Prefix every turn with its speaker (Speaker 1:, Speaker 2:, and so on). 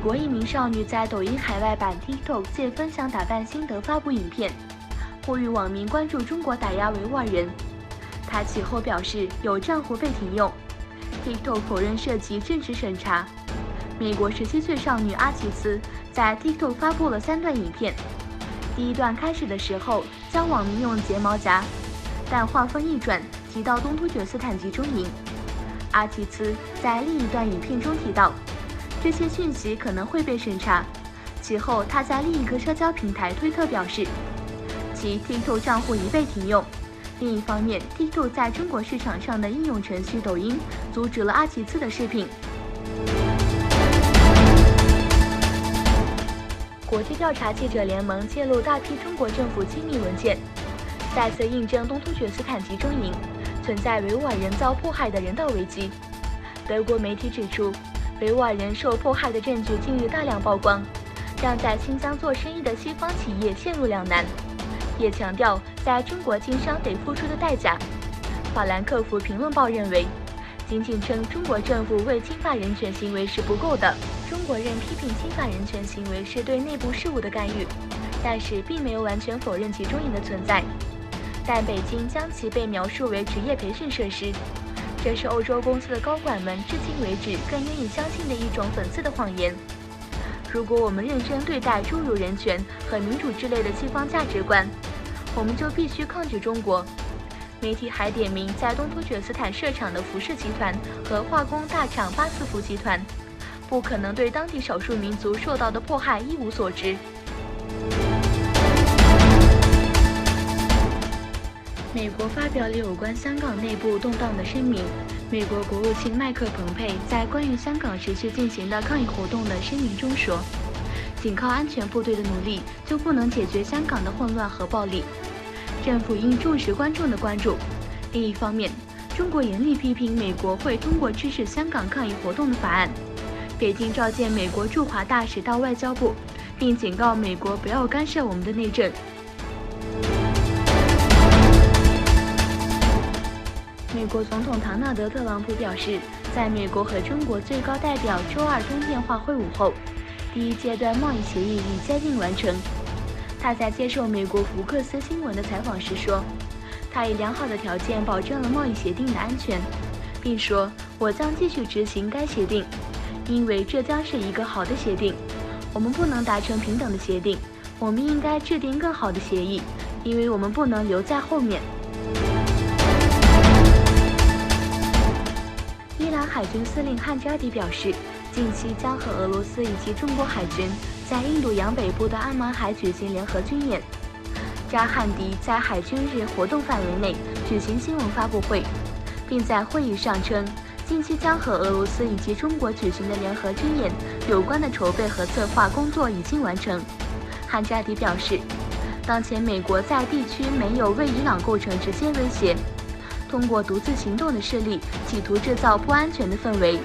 Speaker 1: 国一名少女在抖音海外版 TikTok 借分享打扮心得发布影片，呼吁网民关注中国打压维吾尔人。她其后表示有账户被停用。TikTok 否认涉及政治审查。美国17岁少女阿奇斯在 TikTok 发布了3段影片，第一段开始的时候将网民用睫毛夹，但话锋一转提到东突厥斯坦集中营。阿奇斯在另一段影片中提到，这些讯息可能会被审查。其后，他在另一个社交平台推特表示，其 TikTok 账户已被停用。另一方面 ，TikTok 在中国市场上的应用程序抖音阻止了阿奇斯的视频。国际调查记者联盟揭露大批中国政府机密文件，再次印证东突厥斯坦集中营存在维吾尔人遭迫害的人道危机。德国媒体指出，维吾尔人受迫害的证据近日大量曝光，让在新疆做生意的西方企业陷入两难，也强调在中国经商得付出的代价。法兰克福评论报认为，仅仅称中国政府为侵犯人权行为是不够的，中国人批评侵犯人权行为是对内部事务的干预，但是并没有完全否认集中营的存在。但北京将其被描述为职业培训设施，这是欧洲公司的高管们至今为止更愿意相信的一种讽刺的谎言。如果我们认真对待诸如人权和民主之类的西方价值观，我们就必须抗拒中国。媒体还点名在东突厥斯坦设厂的福氏集团和化工大厂巴斯夫集团，不可能对当地少数民族受到的迫害一无所知。美国发表了有关香港内部动荡的声明。美国国务卿麦克彭佩在关于香港持续进行的抗议活动的声明中说，仅靠安全部队的努力就不能解决香港的混乱和暴力，政府应重视观众的关注。另一方面，中国严厉批评美国会通过支持香港抗议活动的法案。北京召见美国驻华大使到外交部，并警告美国不要干涉我们的内政。美国总统唐纳德·特朗普表示，在美国和中国最高代表周二通电话会晤后，第一阶段贸易协议已接近完成。他在接受美国福克斯新闻的采访时说，他以良好的条件保证了贸易协定的安全，并说，我将继续执行该协定，因为这将是一个好的协定。我们不能达成平等的协定，我们应该制定更好的协议，因为我们不能留在后面。伊朗海军司令汉扎迪表示，近期将和俄罗斯以及中国海军在印度洋北部的阿曼海举行联合军演。扎汉迪在海军日活动范围内举行新闻发布会，并在会议上称，近期将和俄罗斯以及中国举行的联合军演有关的筹备和策划工作已经完成。汉扎迪表示，当前美国在地区没有为伊朗构成直接威胁，通过独自行动的势力企图制造不安全的氛围。